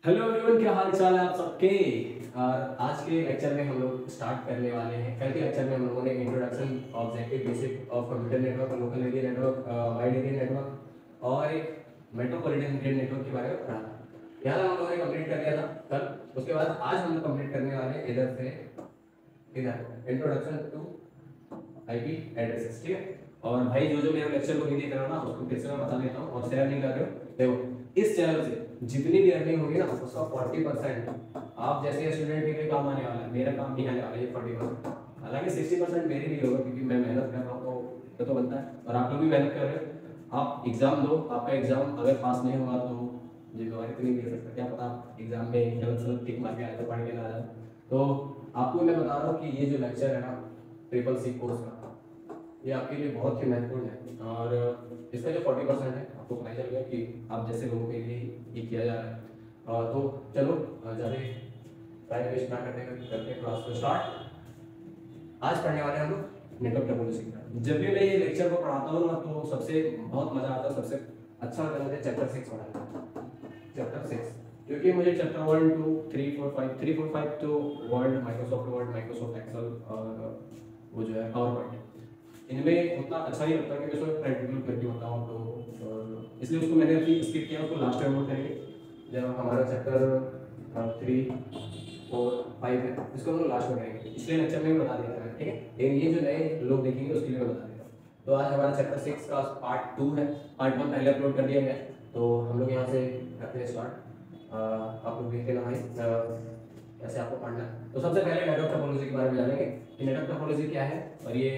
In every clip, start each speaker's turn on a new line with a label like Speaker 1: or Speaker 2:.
Speaker 1: Hello everyone, क्या हाल चाल है आप सबके। और आज के लेक्चर में हम लोग स्टार्ट करने वाले हैं। कल के लेक्चर में हम लोगों ने introduction objective basic of computer network, local area network, wide area network और एक मेट्रोपॉलिटन ग्रिड नेटवर्क के बारे में पढ़ा था। यहाँ हम लोगों ने कंप्लीट कर लिया था कल। उसके बाद आज हम लोग कंप्लीट करने वाले हैं इधर से इधर, इंट्रोडक्शन टू आईपी एड्रेसेस। ठीक है। और भाई जो मेरे लेक्चर को नहीं देख रहे हो ना, उसको फिर से मैं बता देता हूँ और शेयर नहीं कर रहे हो। देखो, इस चैनल से जितनी भी अर्निंग होगी ना, उसका 40% आप जैसे स्टूडेंट के लिए काम आने वाला है। मेरा काम नहीं आने वाला ये 40%। हालांकि 60% मेरे लिए होगा, क्योंकि मैं मेहनत कर रहा हूँ तो बनता है। और आप लोग भी मेहनत कर रहे हो। आप एग्जाम दो, आपका एग्जाम अगर पास नहीं होगा तो जिम्मेवारी तो नहीं ले सकता। क्या पता आप एग्जाम में गलत टिक मार के आए तो पढ़ के ना जाए। तो आपको मैं बता रहा हूँ कि ये जो लेक्चर है ना ट्रिपल सी कोर्स का, ये आपके लिए बहुत ही महत्वपूर्ण है। और इसका जो 40% है आपको पता चल गया कि आप जैसे लोगों के लिए ये किया जा रहा है। तो चलो ज़्यादा टाइम वेस्ट ना करते हैं क्लास को स्टार्ट। आज पढ़ने वाले हैं हम लोग नेटवर्क टोपोलॉजी का। जब भी मैं ये लेक्चर को पढ़ाता हूँ ना, तो सबसे बहुत मज़ा आता है, सबसे अच्छा लगता है मुझे चैप्टर 6 पढ़ाना। चैप्टर 6, क्योंकि मुझे चैप्टर 1 2 3 4 5 3 4 5 तो वर्ड, माइक्रोसॉफ्ट एक्सेल और वो जो है पावर पॉइंट, इनमें उतना अच्छा नहीं लगता कि उसमें प्रैक्टिकल करके बताऊँ। तो इसलिए उसको मैंने अभी स्किप किया, उसको लास्ट टाइम करेंगे जब हमारा चैप्टर 3 4 5 है, इसको हम लोग लास्ट में करेंगे। इसलिए लेक्चर में बता दिया था, ठीक है। लेकिन ये जो नए लोग देखेंगे उसके लिए मैं बता देता हूँ। तो आज हमारा चैप्टर 6 का पार्ट 2 है। पार्ट 1 पहले अपलोड कर दिया गया, तो हम लोग यहाँ से करते हैं स्टार्ट। आप लोग देखते ना भाई कैसे आपको पढ़ना है। तो सबसे पहले नेटवर्क टोपोलॉजी के बारे में जानेंगे कि नेटवर्क टोपोलॉजी क्या है और ये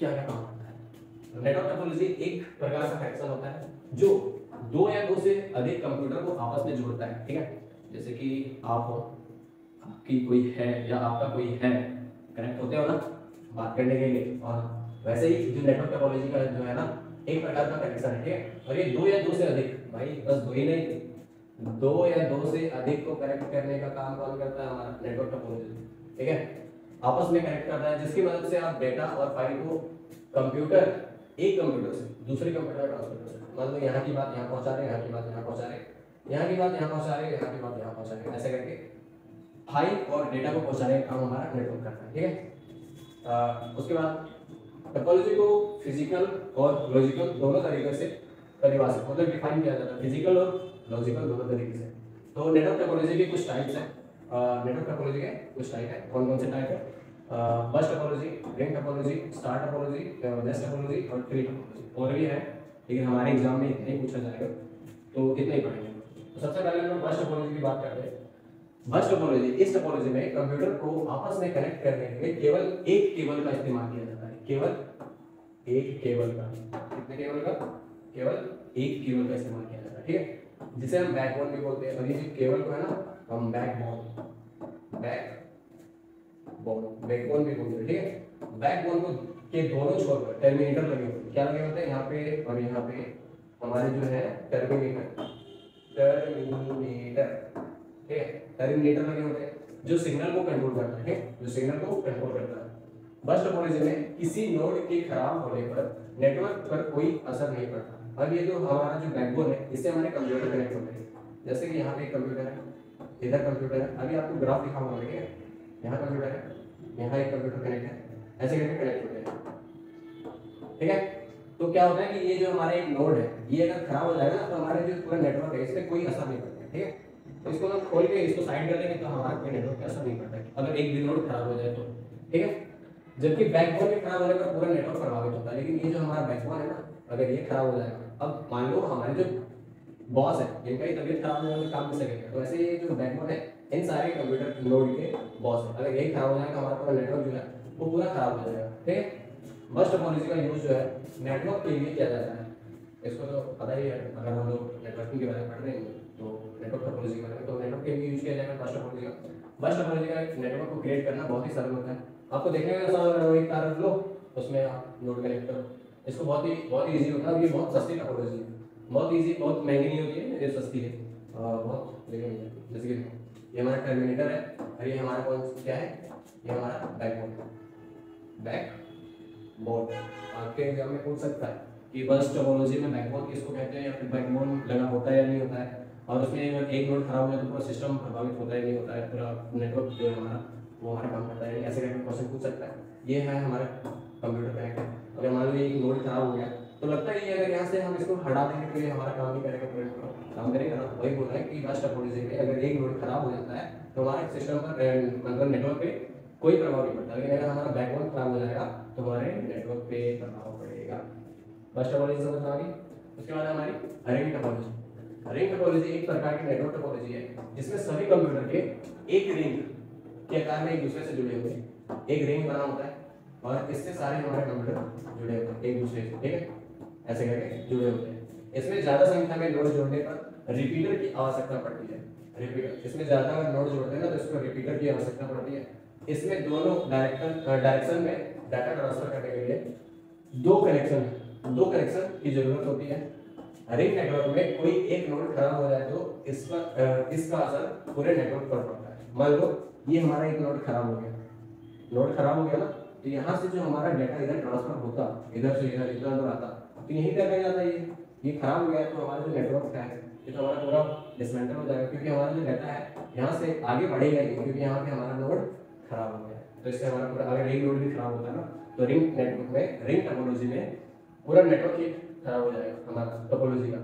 Speaker 1: क्या क्या काम करता है। नेटवर्क टोपोलॉजी एक प्रकार का कनेक्शन होता है जो दो या दो से अधिक कंप्यूटर को आपस में जोड़ता है। ठीक है। जैसे कि आप हो, आपकी कोई है या आपका कोई है, कनेक्ट होते हो ना बात करने के लिए। और वैसे ही जो नेटवर्क टोपोलॉजी का जो है ना, एक प्रकार का कनेक्शन है। ठीक है। और ये दो या दो से अधिक, भाई बस दो ही नहीं, दो या दो से अधिक को कनेक्ट करने का काम कौन करता है? हमारा नेटवर्क टोपोलॉजी। ठीक है। आपस में कनेक्ट करता है, जिसकी मदद से आप डेटा और फाइल को कंप्यूटर, एक कंप्यूटर से दूसरे कंप्यूटर में ट्रांसफर कर सकते हैं। मान लो यहाँ की बात यहाँ पहुंचा रहे, यहाँ की बात यहाँ पहुंचा रहे, यहाँ की बात यहाँ पहुंचा रहे, यहाँ की बात यहाँ पहुंचा रहे, ऐसे करके फाइल और डेटा को पहुंचाने का काम हमारा नेटवर्क करता है। ठीक है। उसके बाद टोपोलॉजी को फिजिकल और लॉजिकल दोनों तरीके से परिभाषित मतलब डिफाइन किया जाता है, फिजिकल और लॉजिकल दोनों तरीके से। तो नेटवर्क टोपोलॉजी के कुछ टाइप्स हैं। नेटवर्क टोपोलॉजी के कुछ टाइप है। कौन कौन से टाइप है? बस topology, ring topology, star topology, nest topology और ट्री टोपोलॉजी। और भी है, लेकिन हमारे एग्जाम में इतना ही पूछा जाएगा तो इतना ही पढ़ेंगे। तो सबसे पहले हम लोग बस टोपोलॉजी की बात करते हैं। बस टोपोलॉजी, इस टोपोलॉजी में कंप्यूटर को आपस में कनेक्ट करने के लिए केवल एक केबल का इस्तेमाल किया जाता है। केवल एक केबल का। कितने केबल का? केवल एक केबल का इस्तेमाल किया जाता है। ठीक है। जिसे हम बैकबोन भी बोलते हैं। और ये जो केबल को है ना, हम बैकबोन बैकबोन भी बोलते हैं। ठीक है। बैकबोन को के दोनों छोर पर टर्मिनेटर लगे होते हैं। क्या लगे होते हैं? यहाँ पे और यहाँ पे हमारे जो है टर्मिनेटर। ठीक है। टर्मिनेटर लगे होते हैं जो सिग्नल को कंट्रोल करता है। ठीक है। जो सिग्नल को कंट्रोल करता है। बस टोपोलॉजी में किसी नोड के खराब होने पर नेटवर्क पर कोई असर नहीं पड़ता। अब ये जो हमारा जो बैकबोन है, इससे हमारे कंप्यूटर कनेक्ट होते हैं। जैसे कि यहाँ पे एक कंप्यूटर है, इधर कंप्यूटर है। अभी आपको ग्राफ दिखा हुआ है, यहाँ कंप्यूटर है, यहाँ एक कंप्यूटर कनेक्ट है, ऐसे करके कनेक्ट होते हैं। ठीक है। तो क्या होता है कि ये जो हमारा एक नोड है, ये अगर खराब हो जाएगा ना, तो हमारे जो पूरा नेटवर्क है इस पर कोई असर नहीं पड़ता। ठीक है। तो इसको हम खोल के इसको साइड कर देंगे तो हमारा कोई नेटवर्क पे असर नहीं पड़ता अगर एक भी नोड खराब हो जाए तो। ठीक है। जबकि बैकबोन के खराब होने पर पूरा नेटवर्क प्रभावित होता है। लेकिन ये जो हमारा बैकबोन है ना, अगर ये खराब हो जाएगा, अब मान लो हमारे जो बॉस है, जिनका ही तबीयत खराब हो जाए काम नहीं सकेगा, तो ऐसे ये जो बैकबोन है इन सारे कंप्यूटर नोड के बॉस है। अगर यही खराब हो जाएगा, हमारा पूरा नेटवर्क जो है वो पूरा खराब हो जाएगा। ठीक है। बस टोपोलॉजी का यूज जो है नेटवर्क के लिए किया जाता है। इसको तो पता ही है, अगर हम लोग नेटवर्किंग के बारे में पढ़ रहे हैं तो नेटवर्क टोपोलॉजी के बारे में, तो नेटवर्क के लिए यूज किया जाएगा बस टोपोलॉजी का। बस टोपोलॉजी का नेटवर्क को क्रिएट करना बहुत ही सरल होता है। आपको देखने में आसान लग रहा है, एक तार रख लो, उसमें आप नोड कनेक्ट करो। इसको बहुत ही ईजी होता है। और ये बहुत सस्ती टोपोलॉजी है, बहुत ईजी, बहुत महंगी नहीं होती है, ये सस्ती है बहुत। लेकिन जैसे कि ये हमारा टर्मिनेटर है और ये हमारा कौन क्या है? ये हमारा बैकबोन। आपके एग्जाम में पूछ सकता है कि बस टोपोलॉजी में बैकबोन किसको कहते हैं, या फिर बैकबोन लगा होता है या नहीं होता है। और उसमें अगर एक नोड खराब हो जाए तो पूरा सिस्टम प्रभावित होता है नहीं होता है, पूरा नेटवर्क जो है हमारा वो हमारा काम करता है, ऐसे करके क्वेश्चन पूछ सकता है। ये है हमारा कंप्यूटर कनेक्ट। अगर मान लीजिए एक नोड खराब हो गया तो लगता है ये अगर यहाँ से हम इसको हटा देंगे तो ये हमारा काम नहीं करेगा, पूरा काम करेगा ना। वही बोल रहा है कि बस टोपोलॉजी में अगर एक नोड खराब हो जाता है तो हमारे सिस्टम पर मतलब नेटवर्क पे कोई प्रभाव नहीं पड़ता, लेकिन अगर हमारा बैकबोन खराब हो जाएगा तो हमारे नेटवर्क पे प्रभाव पड़ेगा। बस टोपोलॉजी समझ में आ गई। उसके बाद हमारी रिंग टोपोलॉजी। रिंग टोपोलॉजी एक प्रकार की नेटवर्क टोपोलॉजी है जिसमें सभी कंप्यूटर के एक रिंग के आकार में एक दूसरे से जुड़े हुए हैं। एक रिंग बना होता है और इससे सारे हमारे कंप्यूटर जुड़े होते हैं एक दूसरे से, ठीक है, ऐसे करके जुड़े होते हैं। इसमें ज्यादा संख्या में नोड जोड़ने पर रिपीटर की आवश्यकता पड़ती है। रिपीटर, इसमें ज्यादा अगर नोड जोड़ते हैं ना तो इसको रिपीटर की आवश्यकता पड़ती है। इसमें दोनों डायरेक्शन में डाटा ट्रांसफर करने के लिए दो कनेक्शन की जरूरत होती है। रिंग नेटवर्क में कोई एक नोड खराब हो जाए तो इसका असर पूरे नेटवर्क पर पड़ता है। मान लो ये हमारा एक नोड खराब हो गया ना, तो यहाँ से जो हमारा डाटा इधर ट्रांसफर होता, इधर से इधर इधर उधर आता, तो यहीं तक नहीं जाता। ये खराब हो गया तो हमारा जो नेटवर्क है ये तो हमारा पूरा डिसमेंटल हो जाएगा, क्योंकि हमारा जो डाटा है यहाँ से आगे बढ़ेगा ही, क्योंकि यहाँ पे हमारा नोड खराब हो गया। तो इससे हमारा पूरा, अगर एक नोड भी खराब होता है ना तो रिंग नेटवर्क में, रिंग टोपोलॉजी में पूरा नेटवर्क ही खराब हो जाएगा हमारा टोपोलॉजी का।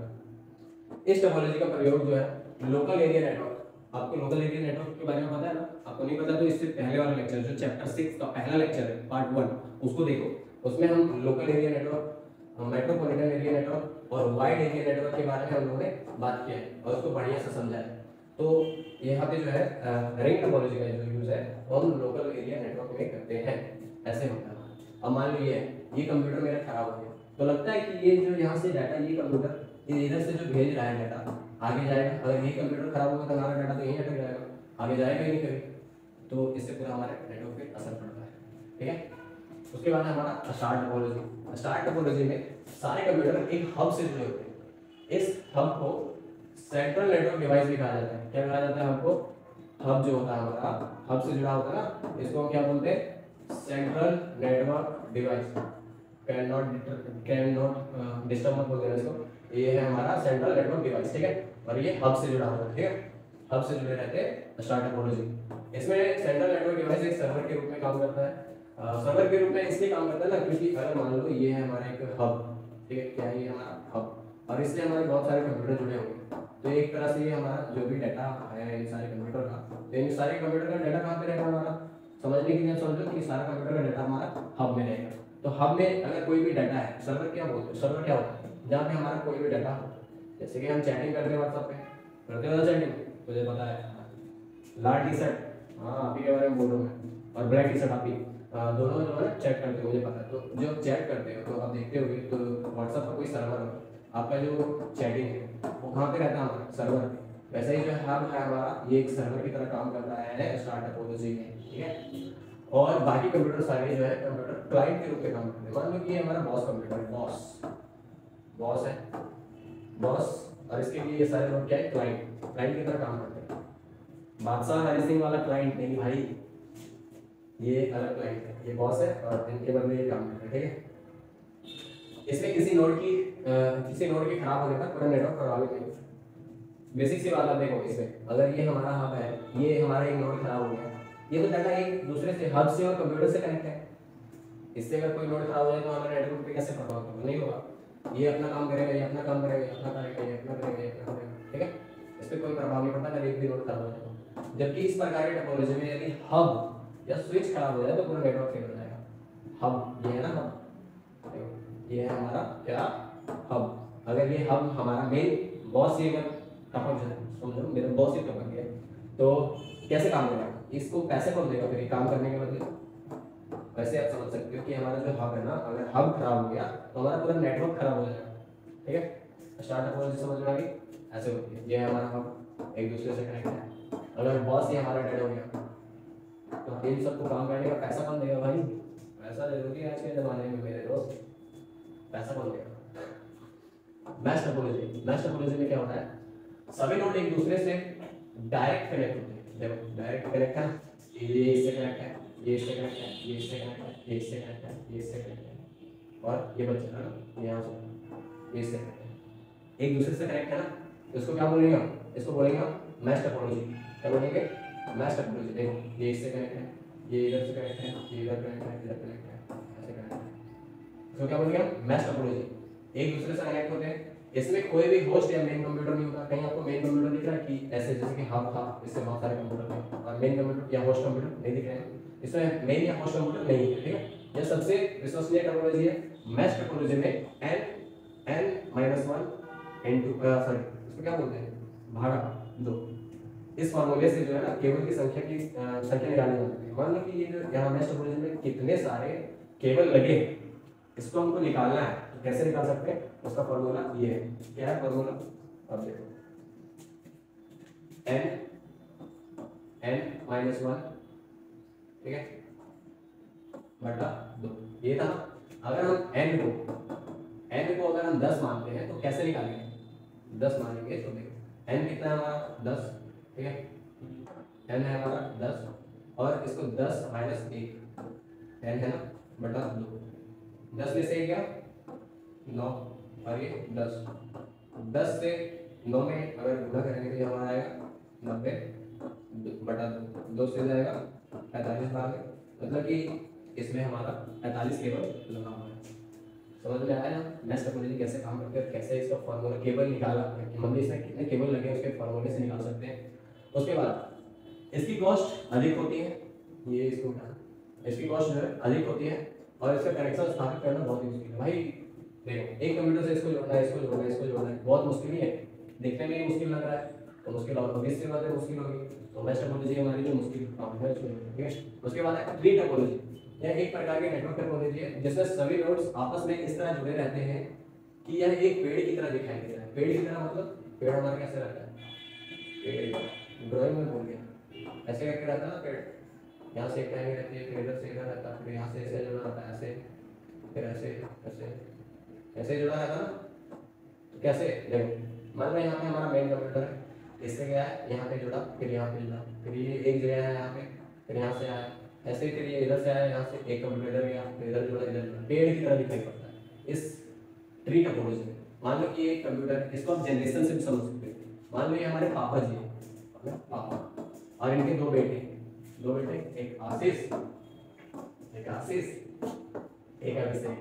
Speaker 1: इस टोपोलॉजी का प्रयोग जो है लोकल एरिया नेटवर्क, आपको लोकल एरिया नेटवर्क के बारे में पता है ना? आपको नहीं पता तो इससे पहले वाला लेक्चर जो चैप्टर 6 का पहला लेक्चर है पार्ट 1 उसको देखो, उसमें हम local area network, metropolitan area network और वाइड एरिया नेटवर्क के बारे में हम लोगों ने बात किया है और उसको बढ़िया से समझा है। तो यहाँ पे जो है रिंग टोपोलॉजी का जो यूज है वो हम लोकल एरिया नेटवर्क में करते हैं, ऐसे होता है। अब मान लो ये कंप्यूटर मेरा खराब हो गया तो लगता है कि ये जो यहाँ से डाटा, ये कंप्यूटर ये इधर से जो भेज रहा है डाटा आगे जाएगा। अगर ये कंप्यूटर खराब होगा तो हमारा डाटा तो यहीं अटक जाएगा, आगे जाएगा ही नहीं कभी। तो इससे पूरा हमारे नेटवर्क पे असर पड़ता है, ठीक है। उसके बाद हमारा स्टार टोपोलॉजी। स्टार टोपोलॉजी में सारे कंप्यूटर एक हब से जुड़े होते हैं। इस हब को सेंट्रल नेटवर्क डिवाइस भी कहा जाता है। क्या कहा जाता है हमको? हब जो होता है हमारा, हब से जुड़ा होता है ना, इसको हम क्या बोलते हैं? Central network device. Can not disturb मत बोल देना इसको। ये है हमारा सेंट्रल नेटवर्क डिवाइस, ठीक है, और ये हब से जुड़ा होता है, ठीक है, हब से जुड़े रहते हैं स्टार टोपोलॉजी। इसमें सेंट्रल नेटवर्क डिवाइस एक सर्वर के रूप में काम करता है। सर्वर के रूप में इसलिए काम करता है ना क्योंकि अगर मान लो ये है हमारा एक हब, ठीक है, क्या है ये हमारा हब, और इससे हमारे बहुत सारे कंप्यूटर जुड़े होंगे। तो एक तरह से ये हमारा जो भी डाटा है इन सारे कंप्यूटर का, तो इन सारे कंप्यूटर का डाटा कहाँ पे रहेगा हमारा? समझने के लिए समझो कि सारा कंप्यूटर का डाटा हमारा हब में रहेगा। तो हब में अगर कोई भी डाटा है, सर्वर क्या बोलते हैं? सर्वर क्या होता है? जहाँ पे हमारा कोई भी डाटा हो, जैसे कि हम चैटिंग करते हैं व्हाट्सएप पे, करते हो ना चैटिंग, मुझे पता है। लाल टी शर्ट, हाँ आप ही के बारे में बोल रहा हूँ मैं, और ब्लैक टी शर्ट आप ही, दोनों जो है चैट करते हो, मुझे पता है। तो जब चैट करते हो तो आप देखते होगे तो व्हाट्सएप पर कोई सर्वर हो, आपका जो चैटिंग है वो कहाँ पे रहता है? हमारा सर्वर पे। वैसे ही जो हब है हमारा, ये एक सर्वर की तरह काम कर रहा है स्टार टोपोलॉजी में, ठीक है। और बाकी कंप्यूटर सारे जो है कंप्यूटर क्लाइंट के रूप में काम करते हैं। मान लो कि ये हमारा बॉस कंप्यूटर है, बॉस है, बॉस, और इसके लिए ये सारे लोग क्या है? क्लाइंट की तरह काम करते हैं। बादशाह हरी सिंह वाला क्लाइंट नहीं भाई, ये अलग क्लाइंट है, ये बॉस है और इनके बदले ये काम करते हैं, ठीक है। इसमें किसी नोड के खराब होने पर पूरा नेटवर्क प्रभावित नहीं होता। बेसिक सी बात आप देखो, इसमें अगर ये हमारा हब है, ये हमारा एक नोड खराब हो गया, ये तो डाटा एक दूसरे से, हब से और कंप्यूटर से कनेक्ट है। इससे अगर कोई नोड खराब हो जाए तो हमारे नेटवर्क पे कैसे प्रभाव होगा? नहीं होगा। ये अपना काम करेगा, ये अपना काम करेगा, ये अपना करेगा, ये अपना करेगा, ये अपना करेगा, ठीक है। इस पर कोई प्रभाव नहीं पड़ता अगर एक भी नोड खराब हो जाए। जबकि इस प्रकार की टोपोलॉजी में यदि हब या स्विच खराब हो जाए तो पूरा नेटवर्क फेल हो जाएगा। हब ये है ना, हब ये है हमारा क्या? हब। अगर ये हब हमारा मेन बॉस, ये अगर टपक जाए, समझो मेरा बॉस ही टपक गया तो कैसे काम करेगा? इसको पैसे कौन देगा फिर काम करने के बदले? वैसे आप समझ सकते हो कि हमारा जो हब है ना, अगर हब खराब हो गया तो हमारा पूरा नेटवर्क खराब हो जाएगा, ठीक है। स्टार टोपोलॉजी समझ में आ गई? ऐसे होती है। ये हमारा हब एक दूसरे से कनेक्ट है। अगर बॉस ही हमारा डेड हो गया तो इन सबको काम करने का पैसा कौन देगा भाई? पैसा जरूरी है आज के जमाने में मेरे दोस्त, पैसा कौन देगा? मैश टोपोलॉजी में क्या होता है? सभी नोड एक दूसरे से डायरेक्ट कनेक्ट होते हैं। देखो डायरेक्ट कनेक्ट है, ये इससे कनेक्ट है, ये इससे कनेक्ट है, ये इससे कनेक्ट है, ये इससे कनेक्ट है, ये इससे कनेक्ट है, और ये बच्चा है ना यहाँ से, ये इससे कनेक्ट है, एक दूसरे से कनेक्ट है ना। तो इसको क्या बोलेंगे हम, इसको बोलेंगे हम मैश टोपोलॉजी। क्या बोलेंगे, मैश टोपोलॉजी। देखो ये इससे कनेक्ट है, ये इधर से कनेक्ट है, ये इधर कनेक्ट है, इधर कनेक्ट है, ऐसे कनेक्ट है। इसको क्या बोलेंगे हम, मैश टोपोलॉजी। एक दूसरे से कनेक्ट होते हैं। इसमें कोई भी होस्ट या मेन कंप्यूटर नहीं होता। कहीं आपको मेन कंप्यूटर दिख रहा है कि ऐसे जैसे कि हब था, इससे बहुत सारे कंप्यूटर थे, और मेन कंप्यूटर या होस्ट कंप्यूटर नहीं दिख रहे हैं। इसमें मेन या होस्ट कंप्यूटर नहीं है, ठीक है। यह सबसे विश्वसनीय टोपोलॉजी है। मैश टोपोलॉजी में n-1 into सॉरी इसको क्या बोलते हैं, भागा 2। इस फॉर्मूले से जो है ना केबल की संख्या निकाली जाती है। मान लो कि ये जो यहाँ मैश टोपोलॉजी में कितने सारे केबल लगे, इसको हमको निकालना है। तो कैसे निकाल सकते हैं, उसका फॉर्मूला ये है। क्या है फॉर्मूला, अब देखो n-1, ठीक है, बटा 2। ये था। अगर हम n को अगर हम 10 मानते हैं तो कैसे निकालेंगे, 10 मानेंगे तो देखो n कितना है हमारा 10, ठीक है, n है हमारा 10 और इसको 10 माइनस 1 n है ना बटा 2। 10 में से क्या 9 और ये 10 से 9 में अगर गुणा करेंगे तो ये हमारा आएगा 90 बटा 2 से जाएगा 45 भाग, मतलब कि इसमें हमारा 45 केबल लगा हुआ है। समझ में आया ना मैश टोपोलॉजी कैसे काम करते हैं, कैसे इसका फॉर्मूला केबल निकाला, मतलब इसमें कितने केबल लगे हैं उसके फॉर्मूले से निकाल सकते हैं। उसके बाद इसकी कॉस्ट अधिक होती है, ये इसको इसकी कॉस्ट जो है अधिक होती है और इसका कनेक्शन स्थापित करना बहुत ही मुश्किल है। भाई देखो एक कंप्यूटर से इसको जोड़ना है, इसको जोड़ना है, इसको जोड़ना है, बहुत मुश्किल ही है। देखने में ही मुश्किल लग रहा है तो मुश्किल और obvious सी बात है मुश्किल होगी। तो मैश टोपोलॉजी हमारी जो मुश्किल काम है उसको, ठीक है। उसके बाद है ट्री टोपोलॉजी। यह एक प्रकार की नेटवर्क टोपोलॉजी है जिसमें सभी नोड्स आपस में इस तरह जुड़े रहते हैं कि यह एक पेड़ की तरह दिखाई दे रहा है। पेड़ की तरह मतलब पेड़ हमारा कैसे रहता है, पेड़ ड्राइंग में बोल गया ऐसे करके रहता है ना पेड़, यहाँ से एक टाइम रहती है, फिर इधर से इधर रहता है, फिर यहाँ से ऐसे जुड़ा रहता है, ऐसे फिर ऐसे ऐसे ऐसे जुड़ा रहता है ना। तो कैसे देखो मान लो यहाँ पे हमारा मेन कंप्यूटर है, इससे गया है यहाँ पे जुड़ा, फिर यहाँ पे जुड़ा, फिर ये एक जगह है यहाँ पे, फिर यहाँ से आया, ऐसे ही फिर ये इधर से आया, यहाँ से एक कंप्यूटर इधर गया, फिर इधर जुड़ा, इधर जुड़ा, पेड़ की तरह दिखाई पड़ता है इस ट्री टोपोलॉजी में। मान लो कि ये एक कंप्यूटर है, इसको आप जनरेशन से भी समझ सकते हैं। मान लो ये हमारे पापा जी हैं, पापा, और इनके दो बेटे, एक आशीष, एक अभिषेक,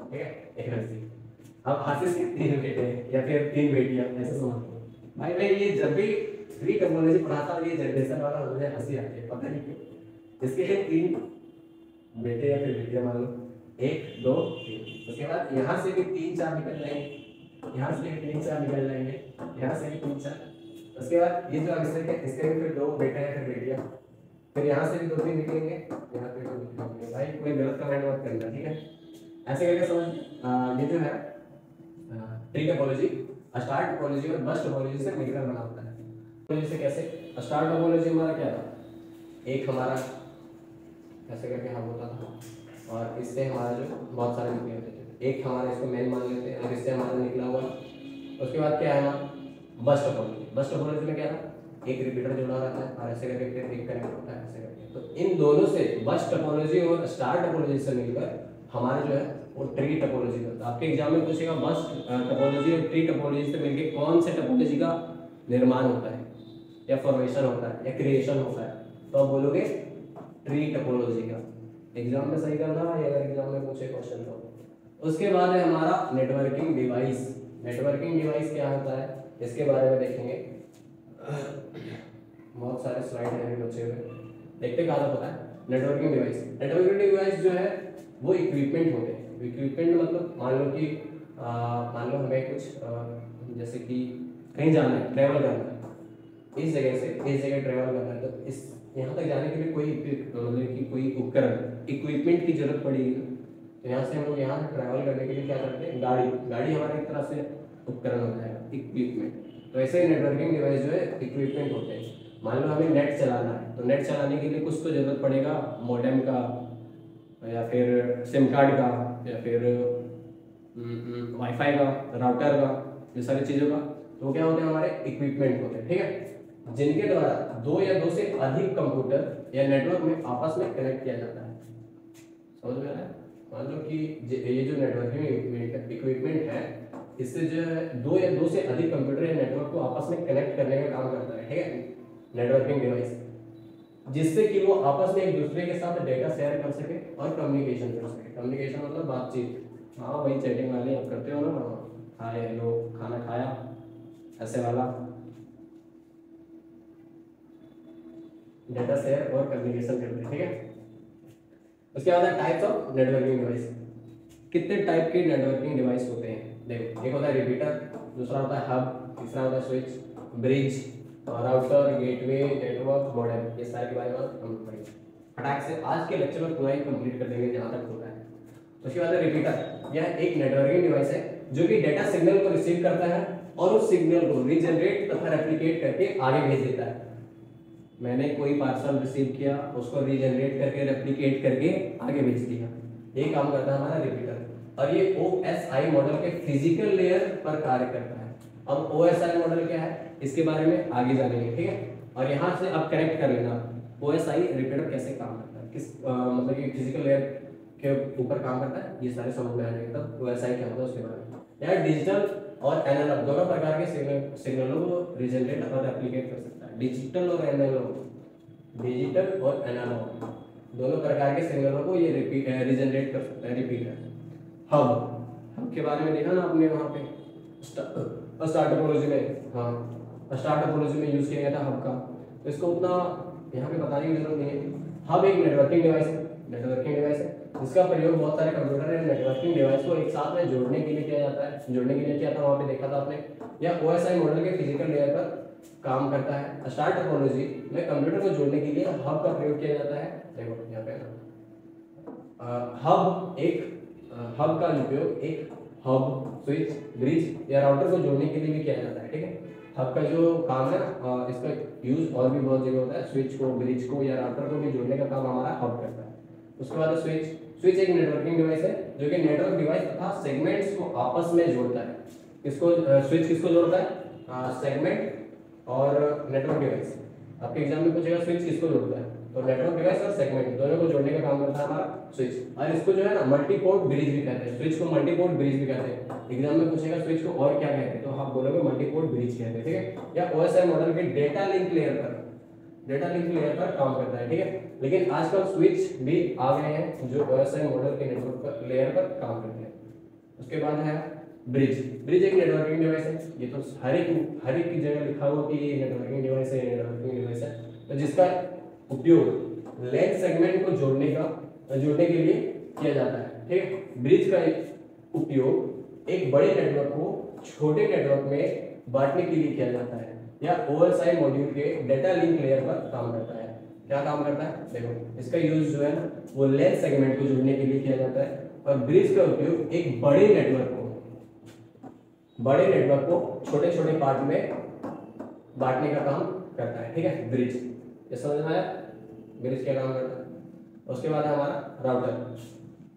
Speaker 1: ठीक है, एक रंजीत। अब आशीष के 3 बेटे या फिर 3 बेटियां, ऐसे समझ लो। भाई मैं ये जब भी ट्री टोपोलॉजी पढ़ाता हूँ ये जनरेशन वाला मुझे हंसी आती है, पता नहीं क्यों। इसके लिए 3 बेटे या फिर बेटियां मान लो, 1 2 3। उसके बाद यहाँ से भी 3 4 निकल जाएंगे, यहाँ से भी 3 4 निकल जाएंगे, यहाँ से भी 3 4। उसके बाद ये जो अभिषेक है इसके भी फिर 2 बेटे हैं फिर बेटियां, फिर यहाँ से भी 2 3 निकलेंगे, यहाँ पे 2 निकलेंगे। भाई कोई गलत कमेंट मत करना, ठीक है। ऐसे करके समझ। ये जो है ट्री टोपोलॉजी स्टार टोपोलॉजी और बस टोपोलॉजी से मिलकर बना होता है। टोपोलॉजी से कैसे, स्टार टोपोलॉजी हमारा क्या था, एक हमारा ऐसे करके हब होता था और इससे हमारा जो बहुत सारे निकले होते थे। एक हमारा इसको मेन मान लेते हैं और इससे हमारा निकला हुआ। उसके बाद क्या है हमारा बस टोपोलॉजी। बस टोपोलॉजी में क्या था, एक रिपीटर जुड़ा रहता है और ऐसे करके फिर एक कनेक्ट होता है ऐसे करके। तो इन दोनों से बस टोपोलॉजी और स्टार टोपोलॉजी से मिलकर हमारा जो है वो ट्री टोपोलॉजी बनता है। आपके एग्जाम में पूछेगा बस टोपोलॉजी और ट्री टोपोलॉजी से मिलकर कौन से टोपोलॉजी का निर्माण होता है या फॉर्मेशन होता है या क्रिएशन होता है, तो आप बोलोगे ट्री टोपोलॉजी का। एग्जाम में सही करना है अगर एग्जाम में पूछे क्वेश्चन तो। उसके बाद है हमारा नेटवर्किंग डिवाइस। नेटवर्किंग डिवाइस क्या होता है इसके बारे में देखेंगे। बहुत सारे स्लाइड हैं बचे हुए, देखते कहाँ तक पता है। नेटवर्किंग डिवाइस, नेटवर्किंग डिवाइस जो है वो इक्विपमेंट होते हैं। इक्विपमेंट मतलब मान लो हमें कुछ जैसे कि कहीं जाना है, ट्रैवल करना है, इस जगह से इस जगह ट्रैवल करना है, तो इस यहाँ तक जाने के लिए कोई मतलब कि कोई उपकरण इक्विपमेंट की जरूरत पड़ेगी। तो यहाँ से हम लोग यहाँ ट्रैवल करने के लिए क्या करते हैं, गाड़ी हमारा एक तरह से उपकरण होता है, इक्विपमेंट। तो ऐसे नेटवर्किंग डिवाइस जो है इक्विपमेंट होते हैं। मान लो हमें नेट चलाना है तो नेट चलाने के लिए कुछ तो जरूरत पड़ेगा, मॉडेम का या फिर सिम कार्ड का या फिर वाईफाई का, राउटर का, ये सारी चीज़ों का। तो क्या होते हैं हमारे इक्विपमेंट होते हैं, ठीक है, जिनके द्वारा 2 या 2 से अधिक कंप्यूटर या नेटवर्क में आपस में कनेक्ट किया जाता है। समझ में आ रहा है। मान लो कि ये जो नेटवर्किंग इक्विपमेंट है इससे जो है दो या दो से अधिक कंप्यूटर या नेटवर्क को आपस में कनेक्ट करने का काम करता है, ठीक है, नेटवर्किंग डिवाइस, जिससे कि वो आपस में एक दूसरे के साथ डेटा शेयर कर सके और कम्युनिकेशन कर सके। कम्युनिकेशन मतलब बातचीत, हाँ वही चैटिंग वाली आप करते हो ना, हाय हेलो खाना खाया ऐसे वाला, डेटा शेयर और कम्युनिकेशन करते हैं, ठीक है। उसके बाद है टाइप्स ऑफ नेटवर्किंग डिवाइस। कितने टाइप के नेटवर्किंग डिवाइस होते हैं देखो, एक होता है रिपीटर, दूसरा होता है हब, तीसरा होता है switch, bridge, router, gateway, network, modem, ये सारे के बारे में हम पढ़ेंगे फटाक से। आज के लेक्चर में पूरा ही कंप्लीट कर देंगे जहाँ तक होता है। उसके बाद है रिपीटर, यह एक नेटवर्किंग डिवाइस है जो कि डेटा सिग्नल को रिसीव करता है और उस सिग्नल को रीजनरेट तथा रेप्लिकेट करके आगे भेज देता है। मैंने कोई पार्सल रिसीव किया, उसको रीजनरेट करके रेप्लिकेट करके आगे भेज दिया, ये काम करता है हमारा रिपीटर। और ये OSI मॉडल के फिजिकल लेयर पर कार्य करता है। अब OSI मॉडल क्या है इसके बारे में आगे जानेंगे, ठीक है। और यहाँ से आप कनेक्ट कर लेना OSI रिपीटर कैसे काम करता है, किस मतलब कि फिजिकल लेयर के ऊपर काम करता है, ये सारे समझ में आ जाएंगे तब OSI क्या होता है उसके बारे में। यार डिजिटल और एनालॉग दोनों प्रकार के सिग्नलों को रीजनरेट और रेप्लिकेट कर सकता है। डिजिटल और एनालॉग, डिजिटल और एनालॉग दोनों प्रकार के सिग्नलों को ये रीजनरेट कर सकता है रिपीटर। हब के बारे में देखा ना आपने वहाँ पे स्टार्ट टोपोलॉजी में, हाँ स्टार्ट टोपोलॉजी में यूज किया गया था हब का, तो इसको उतना यहाँ पे बताने की जरूरत नहीं है। हब एक नेटवर्किंग डिवाइस है, नेटवर्किंग डिवाइस है जिसका प्रयोग बहुत सारे कंप्यूटर या नेटवर्किंग डिवाइस को एक साथ में जोड़ने के लिए किया जाता है। जोड़ने के लिए किया था वहाँ पे देखा था आपने, या OSI मॉडल के फिजिकल लेयर पर काम करता है। स्टार टोपोलॉजी में कंप्यूटर को जोड़ने के लिए हब का प्रयोग किया जाता है। देखो यहाँ पे हब का उपयोग एक हब, स्विच, ब्रिज या राउटर को जोड़ने के लिए भी किया जाता है, ठीक है। हब का जो काम है इसका यूज और भी बहुत जगह होता है, स्विच को, ब्रिज को या राउटर को भी जोड़ने का काम हमारा हब करता है। उसके बाद स्विच एक नेटवर्किंग डिवाइस है जो कि नेटवर्क डिवाइस तथा सेगमेंट्स को आपस में जोड़ता है। इसको स्विच किसको जोड़ता है, सेगमेंट और नेटवर्क डिवाइस। आपके एग्जाम में पूछेगा स्विच किसको जोड़ता है, तो नेटवर्क डिवाइस और सेगमेंट दोनों को जोड़ने का काम करता है हमारा स्विच। और इसको जो है ना मल्टी पोर्ट ब्रिज भी कहते हैं, स्विच को मल्टी पोर्ट ब्रिज भी कहते हैं। एग्जाम में पूछेगा स्विच को और क्या कहते हैं, तो आप बोलोगे मल्टी पोर्ट ब्रिज कहते हैं, ठीक है। या OSI मॉडल के डेटा लिंक लेयर पर काम करता है, ठीक है। लेकिन आजकल स्विच भी आ गए हैं जो OSI मॉडल के नेटवर्क पर लेयर पर काम करते हैं। उसके बाद है ब्रिज एक नेटवर्किंग डिवाइस है। ये तो हर एक की जगह लिखा हुआ कि ये नेटवर्किंग डिवाइस है, तो जिसका उपयोग लेंथ सेगमेंट को जोड़ने के लिए किया जाता है, ठीक है। ब्रिज का उपयोग एक बड़े नेटवर्क को छोटे नेटवर्क में बांटने के लिए किया जाता है, या OSI मॉड्यूल के डेटा लिंक लेयर पर काम करता है। क्या काम करता है, देखो इसका यूज जो है ना वो लेंथ सेगमेंट को जोड़ने के लिए किया जाता है, और ब्रिज का उपयोग एक बड़े नेटवर्क को छोटे छोटे पार्ट में बांटने का काम करता है, ठीक है। ब्रिज, ये समझ में आया ब्रिज क्या काम करता है। उसके बाद है हमारा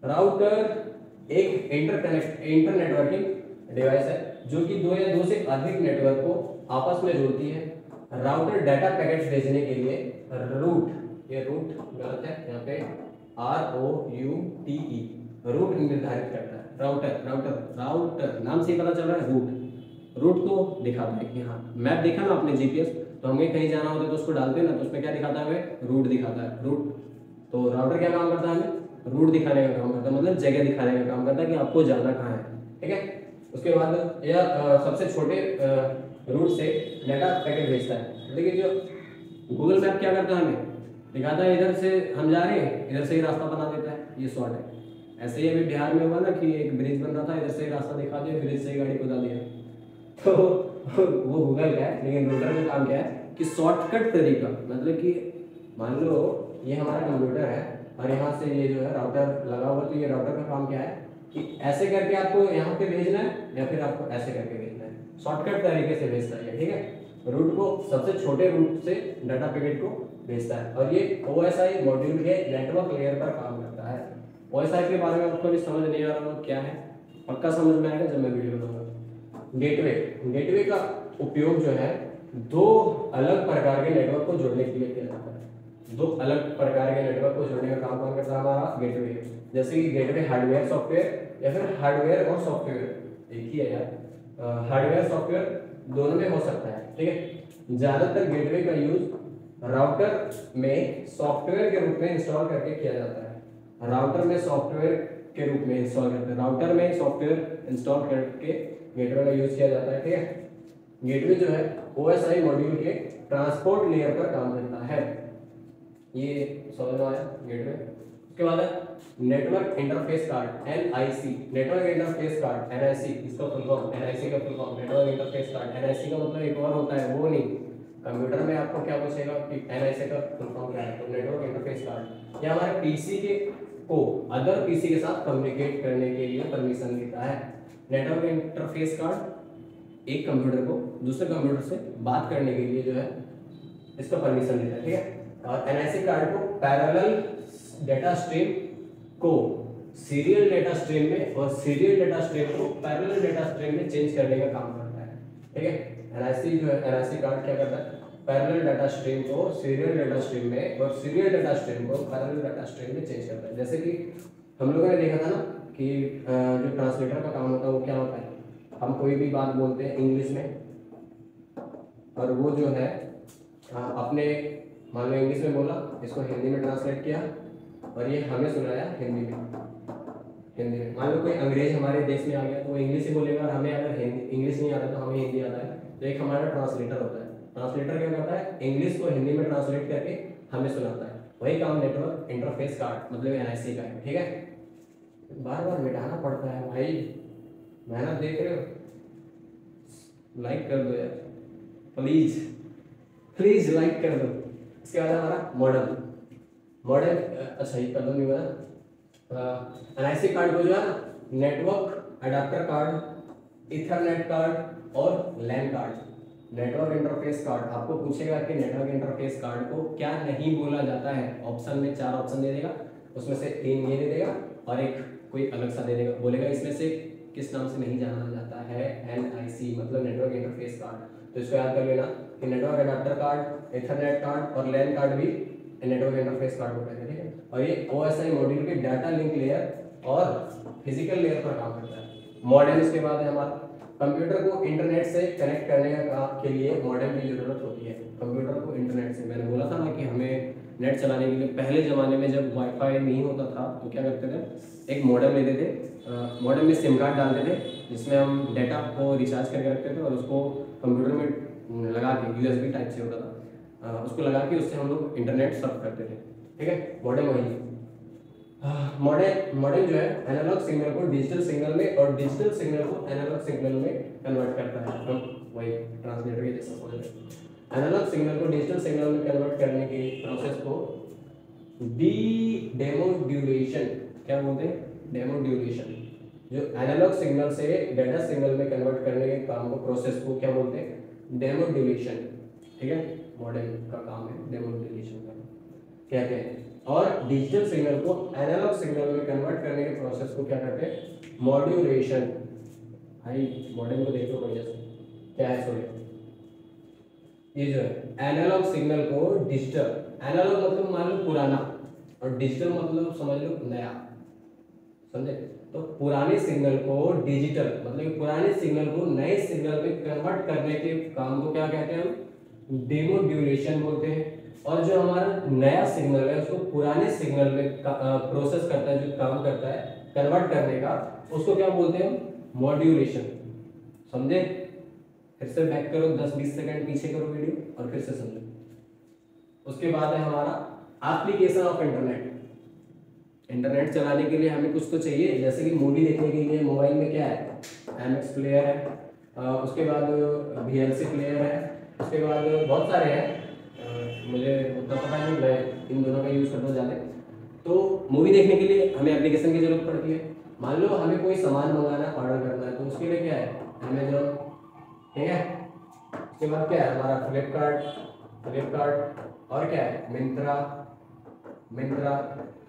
Speaker 1: राउटर एक इंटर नेटवर्किंग डिवाइस है जो कि दो या दो से अधिक नेटवर्क को आपस में जोड़ती है। राउटर डाटा पैकेट्स भेजने के लिए रूट, ये रूट गलत है यहाँ पे, ROUTE रूट निर्धारित करता है। राउटर नाम से ही पता चल रहा है, रूट को दिखाता है कि हाँ मैप देखा ना आपने GPS, तो हमें कहीं जाना होता है तो उसको डालते हैं ना, तो उसमें क्या दिखाता है, हमें रूट दिखाता है। रूट, तो राउटर क्या काम करता है, हमें रूट दिखाने का काम करता है, मतलब जगह दिखाने का काम करता है कि आपको जाना कहाँ है, ठीक है। उसके बाद यह सबसे छोटे रूट से डाटा पैकेट भेजता है। देखिए जो गूगल मैप क्या करता है, हमें दिखाता है इधर से हम जा रहे हैं, इधर से ही रास्ता बना देता है, ये शॉर्ट है। ऐसे ही अभी बिहार में हुआ ना कि एक ब्रिज बन रहा था, इधर से रास्ता दिखा दिया, ब्रिज से ही गाड़ी कुदा दिया, तो वो गूगल का है। लेकिन रूटर का काम क्या है कि शॉर्टकट तरीका, मतलब कि मान लो ये हमारा कंप्यूटर है और यहाँ से ये जो है राउटर लगा हुआ, तो ये राउटर का काम क्या है कि ऐसे करके आपको यहाँ पे भेजना है या फिर आपको ऐसे करके भेजना है, शॉर्टकट तरीके से भेजता है, ठीक है। रूट को सबसे छोटे रूट से डाटा पैकेट को भेजता है, और ये OSI मॉड्यूल के नेटवर्क लेयर पर काम करता है। OSI के बारे में आपको भी समझ नहीं आ रहा हो क्या है, पक्का समझ में आएगा जब मैं वीडियो बनाऊंगा। गेटवे का उपयोग जो है दो अलग प्रकार के नेटवर्क को जोड़ने के लिए किया जाता है। दो अलग प्रकार के नेटवर्क को जोड़ने का काम कौन करता है, हमारा गेटवे। जैसे कि गेटवे हार्डवेयर सॉफ्टवेयर, या फिर हार्डवेयर और सॉफ्टवेयर एक ही है यार, हार्डवेयर सॉफ्टवेयर दोनों में हो सकता है, ठीक है। ज्यादातर गेटवे का यूज राउटर में सॉफ्टवेयर के रूप में इंस्टॉल करके किया जाता है। राउटर में सॉफ्टवेयर के रूप में इंस्टॉल करते हैं, राउटर में सॉफ्टवेयर इंस्टॉल करके गेटवे का यूज किया जाता है, ठीक है। गेटवे जो है OSI मॉड्यूल के ट्रांसपोर्ट लेयर पर काम करता है, ये समझ में आया गेटवे। उसके बाद है network interface card NIC, network interface card NIC, इसका फुल फॉर्म NIC का full form network interface card. NIC का मतलब एक और होता है, वो नहीं, कंप्यूटर में आपको क्या पूछेगा कि NIC का फुल फॉर्म क्या है, तो नेटवर्क इंटरफेस कार्ड। ये हमारे पीसी के को अदर पीसी के साथ कम्युनिकेट करने के लिए परमिशन देता है। नेटवर्क इंटरफेस कार्ड एक कंप्यूटर को दूसरे कंप्यूटर से बात करने के लिए जो है इसका परमिशन देता है, ठीक है। और NIC कार्ड को पैरेलल डेटा स्ट्रीम को सीरियल डेटा स्ट्रीम में और सीरियल डेटा स्ट्रीम को पैरेलल डेटा स्ट्रीम में चेंज करने का काम करता है, ठीक है। NIC जो है NIC कार्ड क्या करता है, पैरेलल डाटा स्ट्रीम को सीरियल डाटा स्ट्रीम में और सीरियल डाटा स्ट्रीम को पैरेलल डाटा स्ट्रीम में चेंज करता है। जैसे कि हम लोगों ने देखा था ना कि जो ट्रांसलेटर का काम होता है वो क्या होता है, हम कोई भी बात बोलते हैं इंग्लिश में और वो जो है अपने मान लो इंग्लिश में बोला, इसको हिंदी में ट्रांसलेट किया और ये हमें सुनाया हिंदी में। मान लो कोई अंग्रेज हमारे देश में आ गया तो वो इंग्लिश ही बोलेगा और हमें अगर इंग्लिश नहीं आता तो हमें हिंदी आता है, तो एक हमारा ट्रांसलेटर होता है। ट्रांसलेटर क्या करता है, इंग्लिश को हिंदी में ट्रांसलेट करके हमें सुनाता है। वही काम नेटवर्क इंटरफेस कार्ड मतलब NIC का है, ठीक है। बार बार मिटाना पड़ता है भाई, मेहनत देख रहे हो, लाइक कर दो यार प्लीज, प्लीज लाइक कर दो। इसके बाद हमारा मॉडल अच्छा ये कदम नहीं हुआ। NIC कार्ड को जो है ना network adapter card, Ethernet card और लैन कार्ड। नेटवर्क इंटरफेस कार्ड आपको पूछेगा कि नेटवर्क इंटरफेस कार्ड को क्या नहीं बोला जाता है, ऑप्शन में 4 ऑप्शन दे देगा, उसमें से 3 ये दे देगा और एक कोई अलग सा दे देगा, बोलेगा इसमें से किस नाम से नहीं जाना जाता है, NIC मतलब नेटवर्क इंटरफेस कार्ड। तो इसको याद कर लेना कि network adapter card, Ethernet card और लैन कार्ड भी नेटवर्क इंटरफेस कार्ड को कहते हैं, ठीक है। और ये OSI मॉड्यूल के डाटा लिंक लेयर और फिजिकल लेयर पर काम करता है। मॉडेम इसके बाद है हमारा, कंप्यूटर को इंटरनेट से कनेक्ट करने के लिए मॉडेम की जरूरत होती है। कंप्यूटर को इंटरनेट से, मैंने बोला था ना कि हमें नेट चलाने के लिए पहले ज़माने में जब वाईफाई नहीं होता था तो क्या करते थे, एक मॉडेम लेते थे, मॉडेम में सिम कार्ड डालते थे जिसमें हम डेटा को रिचार्ज करके रखते थे और उसको कंप्यूटर में लगा के USB टाइप से होता था, उसको लगा के उससे हम लोग इंटरनेट सर्फ करते थे, ठीक है। मॉडेम वही मॉडेम जो है एनालॉग सिग्नल को डिजिटल सिग्नल में और डिजिटल सिग्नल को एनालॉग सिग्नल में कन्वर्ट करता है। हम वही ट्रांसलेटर के जैसा समझ रहे हैं। एनालॉग सिग्नल को डिजिटल सिग्नल में कन्वर्ट करने की प्रोसेस को डेमोड्यूलेशन क्या बोलते हैं, डेमोड्यूलेशन। जो एनालॉग सिग्नल से डेटा सिग्नल में कन्वर्ट करने के काम को प्रोसेस को क्या बोलते हैं, डेमोड्यूलेशन, ठीक है। मॉडेम का काम है डेमोड्यूलेशन का, कहते हैं। और डिजिटल सिग्नल को एनालॉग सिग्नल में कन्वर्ट करने के प्रोसेस को क्या कहते हैं, मॉड्यूलेशन। भाई मॉडेम को देखो बढ़िया से क्या है, सॉरी ये जो है एनालॉग सिग्नल को डिजिटल, एनालॉग मतलब मान लो पुराना और डिजिटल मतलब समझ लो नया, समझे। तो पुराने सिग्नल को डिजिटल मतलब पुराने सिग्नल को नए सिग्नल में कन्वर्ट करने के काम को क्या कहते हैं, डेमोड्यूलेशन बोलते हैं। और जो हमारा नया सिग्नल है उसको पुराने सिग्नल में प्रोसेस करता है, जो काम करता है कन्वर्ट करने का, उसको क्या बोलते हैं, मॉड्यूलेशन। समझे, फिर से बैक करो 10-20 सेकंड पीछे करो वीडियो और फिर से समझो। उसके बाद है हमारा एप्लीकेशन ऑफ इंटरनेट। इंटरनेट चलाने के लिए हमें कुछ तो चाहिए, जैसे कि मूवी देखने के लिए मोबाइल में क्या है, MX प्लेयर है, उसके बाद VLC प्लेयर है, उसके बाद बहुत सारे हैं, मुझे उतना पता नहीं, मैं इन दोनों का यूज़ करता हूँ ज़्यादा। तो मूवी देखने के लिए हमें एप्लीकेशन की जरूरत पड़ती है। मान लो हमें कोई सामान मंगाना है, ऑर्डर करना है, तो उसके लिए क्या है, अमेजोन, ठीक है। उसके बाद क्या है हमारा फ्लिपकार्ट और क्या है मिंत्रा,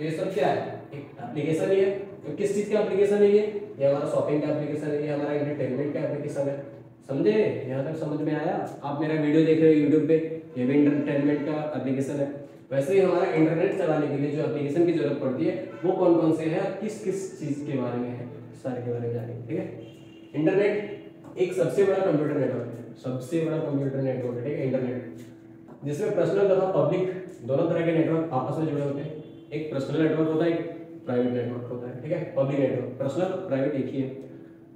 Speaker 1: ये सब क्या है, एक एप्लीकेशन ही है। तो किस चीज़ का एप्लीकेशन है ये हमारा शॉपिंग का एप्लीकेशन है, ये हमारा एंटरटेनमेंट का एप्लीकेशन है। समझे, यहाँ तक समझ में आया। आप मेरा वीडियो देख रहे हो यूट्यूब पे, ये भी इंटरटेनमेंट का एप्लीकेशन है। वैसे ही हमारा इंटरनेट चलाने के लिए जो एप्लीकेशन की जरूरत पड़ती है वो कौन कौन से है, किस किस चीज़ के बारे में है, सारे के बारे में जानेंगे, ठीक है। इंटरनेट एक सबसे बड़ा कंप्यूटर नेटवर्क है, सबसे बड़ा कंप्यूटर नेटवर्क है, ठीक है, इंटरनेट, जिसमें पर्सनल तथा पब्लिक दोनों तरह के नेटवर्क आपस में जुड़े होते हैं। एक पर्सनल नेटवर्क होता है, एक प्राइवेट नेटवर्क होता है, ठीक है। पब्लिक नेटवर्क, पर्सनल प्राइवेट एक ही है।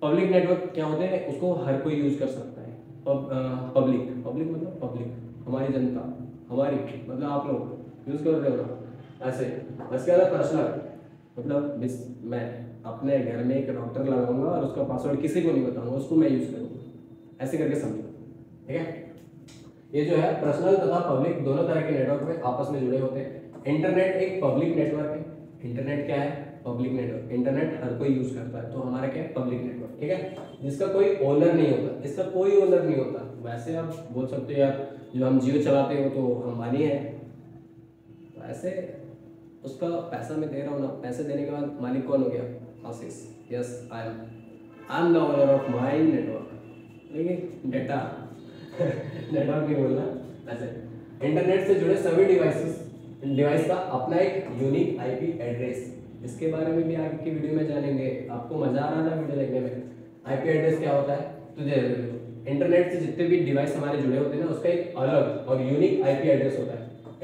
Speaker 1: पब्लिक नेटवर्क क्या होते हैं, उसको हर कोई यूज कर सकता है। पब्लिक, पब्लिक मतलब पब्लिक, हमारी जनता, हमारी मतलब आप लोग यूज कर रहे हो ना, ऐसे। उसके बाद पर्सनल मतलब मैं अपने घर में एक राउटर लगाऊंगा और उसका पासवर्ड किसी को नहीं बताऊंगा, उसको मैं यूज करूंगा, ऐसे करके समझो, ठीक है। ये जो है पर्सनल तथा पब्लिक दोनों तरह के नेटवर्क में आपस में जुड़े होते हैं। इंटरनेट एक पब्लिक नेटवर्क है। इंटरनेट क्या है, पब्लिक नेटवर्क। इंटरनेट हर कोई यूज करता है, तो हमारा क्या है, पब्लिक नेटवर्क, ठीक है, जिसका कोई ओनर नहीं होता, इसका कोई ओनर नहीं होता। वैसे आप बोल सकते हो यार जो हम जियो चलाते हो तो अंबानी है, वैसे उसका पैसा मैं दे रहा हूँ ना, पैसे देने के बाद मालिक कौन हो गया, Ashish. Yes I am the owner of my network, लेकिन डेटा नेटवर्क नहीं बोलना ऐसे। इंटरनेट से जुड़े सभी डिवाइस का अपना एक यूनिक आईपी एड्रेस, इसके बारे में भी आगे की वीडियो में जानेंगे। आपको मजा आ रहा है वीडियो देखने में। आईपी एड्रेस क्या होता है, तो इंटरनेट से जितने भी डिवाइस हमारे जुड़े होते हैं ना, उसका एक अलग और यूनिक आईपी एड्रेस होता है।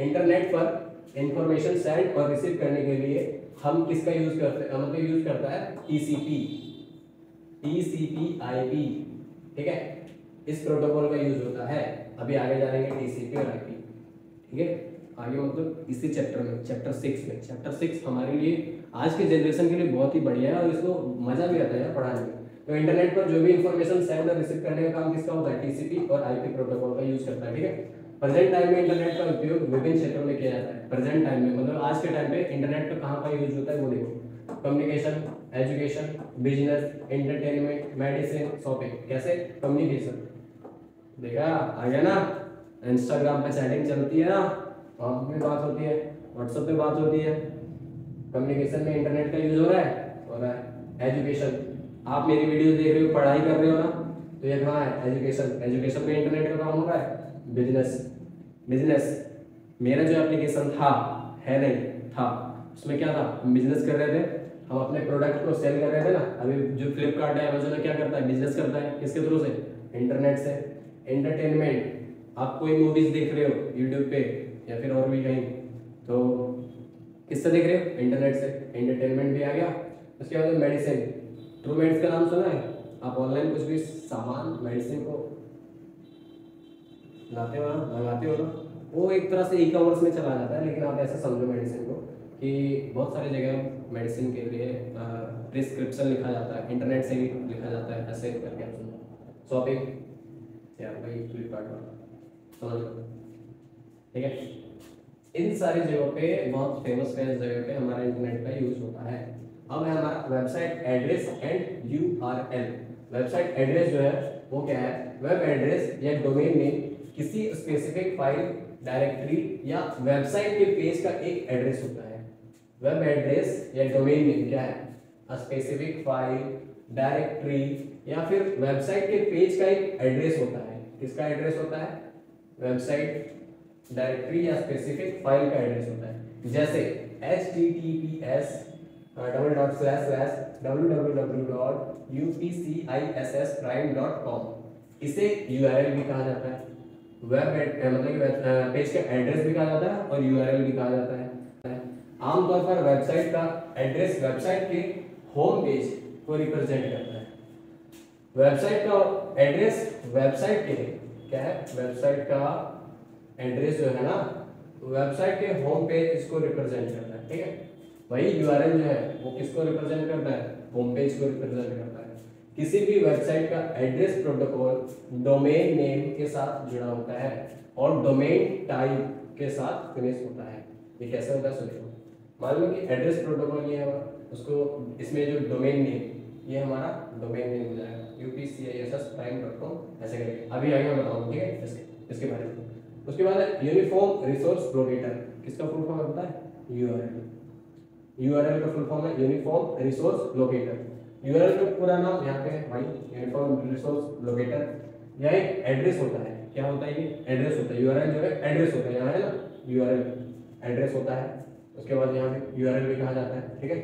Speaker 1: इंटरनेट पर इंफॉर्मेशन सेंड और रिसीव करने के लिए हम किसका यूज करते हैं, मतलब यूज करता है टीसीपी आईपी, ठीक है, इस प्रोटोकॉल का यूज होता है। अभी आगे जानेंगे टीसीपी और आईपी, ठीक है, आगे मतलब इसी चैप्टर में, चैप्टर 6 हमारे लिए आज के जनरेशन के लिए बहुत ही बढ़िया है और इसको मजा भी आता है पढ़ाने में। तो इंटरनेट पर जो भी इंफॉर्मेशन सेंड और रिसीव करने का काम किसका होता है, टीसीपी और आईपी प्रोटोकॉल का यूज करता है, ठीक है। प्रेजेंट टाइम में इंटरनेट का उपयोग विभिन्न क्षेत्रों में किया जाता है। प्रेजेंट टाइम में मतलब आज के टाइम पे इंटरनेट का कहाँ पर यूज होता है वो देखो, communication, education, business, entertainment, medicine, shopping. कैसे, कम्युनिकेशन देखा आ गया ना, इंस्टाग्राम पे चैटिंग चलती है ना, वहाँ पे बात होती है, व्हाट्सएप पे बात होती है, कम्युनिकेशन में इंटरनेट का यूज हो रहा है। एजुकेशन, आप मेरी वीडियोस देख रहे हो, पढ़ाई कर रहे हो ना, तो ये कहाँ है, एजुकेशन में इंटरनेट का काम हो रहा है। बिजनेस, मेरा जो एप्लीकेशन था, है नहीं था, उसमें क्या था, हम बिजनेस कर रहे थे, हम अपने प्रोडक्ट को सेल कर रहे थे ना। अभी जो फ्लिपकार्ट है, अमेजोन क्या करता है, बिजनेस करता है, किसके थ्रू से, इंटरनेट से। एंटरटेनमेंट, आप कोई मूवीज देख रहे हो यूट्यूब पे या फिर और भी कहीं, तो किससे देख रहे हो, इंटरनेट से, एंटरटेनमेंट भी आ गया। उसके बाद मेडिसिन, ट्रूमेड्स का नाम सुना है, आप ऑनलाइन कुछ भी सामान मेडिसिन को लाते हो ना, लगाते हो ना, वो एक तरह से ई-कॉमर्स में चला जाता है, लेकिन आप ऐसा समझो मेडिसिन को कि बहुत सारी जगह मेडिसिन के लिए प्रिस्क्रिप्शन लिखा जाता है, इंटरनेट से भी लिखा जाता है, ऐसे करके आप सुनो। शॉपिंग यार भाई फ्लिपकार्ट पर समझ लो, ठीक है। इन सारी जगहों पे, बहुत फेमस जगह पे हमारा इंटरनेट का यूज होता है। अब है हमारा website address and URL. Website address जो है वो क्या है, वेब एड्रेस या डोमेन नेम किसी स्पेसिफिक फाइल, डायरेक्टरी या वेबसाइट के पेज का एक एड्रेस होता है। वेब एड्रेस या डोमेन नेम क्या है, स्पेसिफिक फाइल, डायरेक्टरी या फिर वेबसाइट के पेज का एक एड्रेस होता है। किसका एड्रेस होता है, वेबसाइट, डायरेक्टरी या स्पेसिफिक फाइल का एड्रेस होता है। जैसे https://www.upcissprime.com, इसे यूआरएल भी कहा जाता है, मतलब पेज का एड्रेस भी कहा जाता है और यूआरएल भी कहा जाता है। आमतौर पर वेबसाइट का एड्रेस वेबसाइट के होम पेज को रिप्रेजेंट करता है। वेबसाइट का एड्रेस वेबसाइट के क्या है, वेबसाइट का एड्रेस जो है ना, वेबसाइट के होम पेज इसको रिप्रेजेंट करता है, ठीक है। वही यूआरएल जो है वो किसको रिप्रेजेंट करता है, होम पेज को रिप्रेजेंट करता है। किसी भी वेबसाइट का एड्रेस प्रोटोकॉल डोमेन नेम के साथ जुड़ा होता है और डोमेन टाइप के साथ फिनिश होता है। ये कैसे होता है सोचो, मान लो कि एड्रेस प्रोटोकॉल ये है, उसको इसमें जो डोमेन नेम, ये हमारा डोमेन नेम हो जाएगा upcissprime.com, ऐसे करके। अभी आगे मैं बताऊंगा, ठीक है, इसके बारे में। उसके बाद है यूनिफॉर्म रिसोर्स लोकेटर, किसका फुल फॉर्म होता है, यूआरएल। यूआरएल का फुल फॉर्म है यूनिफॉर्म रिसोर्स लोकेटर। यूआरएल का पूरा नाम यहाँ पे है भाई, यूनिफॉर्म रिसोर्स लोकेटर। यह एक एड्रेस होता है, क्या होता है, ये एड्रेस होता है। यूआरएल जो है एड्रेस होता है, यहाँ है ना यूआरएल एड्रेस होता है। उसके बाद यहाँ पे यूआरएल भी कहा जाता है, ठीक है।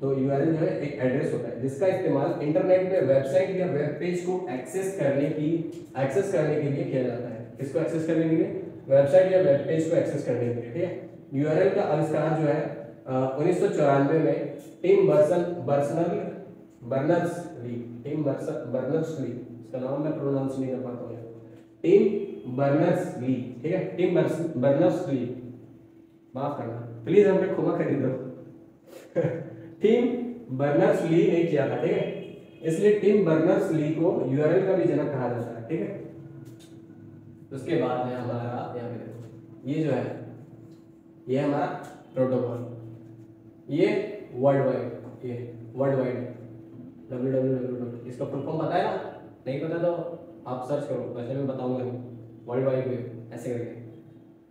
Speaker 1: तो यूआरएल जो है एक एड्रेस होता है जिसका इस्तेमाल इंटरनेट में वेबसाइट या वेब पेज को एक्सेस करने के लिए किया जाता है। किसको एक्सेस करने के लिए? वेबसाइट या वेब पेज को एक्सेस करने के लिए, ठीक है। यूआरएल का आविष्कार जो है 1994 में टिम बर्नर्स-ली, इसका नाम मैं प्रोनाउंस नहीं कर पाता हूँ, टिम बर्नर्स-ली, ठीक है, टिम बर्नर्स-ली, माफ करना प्लीज, हम पे क्षमा कर दो। टिम बर्नर्स-ली ने किया था, ठीक है, इसलिए टिम बर्नर्स-ली को यूआरएल का भी जनक कहा जाता है, ठीक है। उसके बाद है हमारा यहाँ पे देखो, ये जो है ये हमारा प्रोटोकॉल, ये वर्ल्ड वाइड www, इसका फुल फॉर्म पता है ना? नहीं पता तो आप सर्च करो, वैसे मैं बताऊंगा नहीं। वर्ल्ड वाइड वेब ऐसे करके,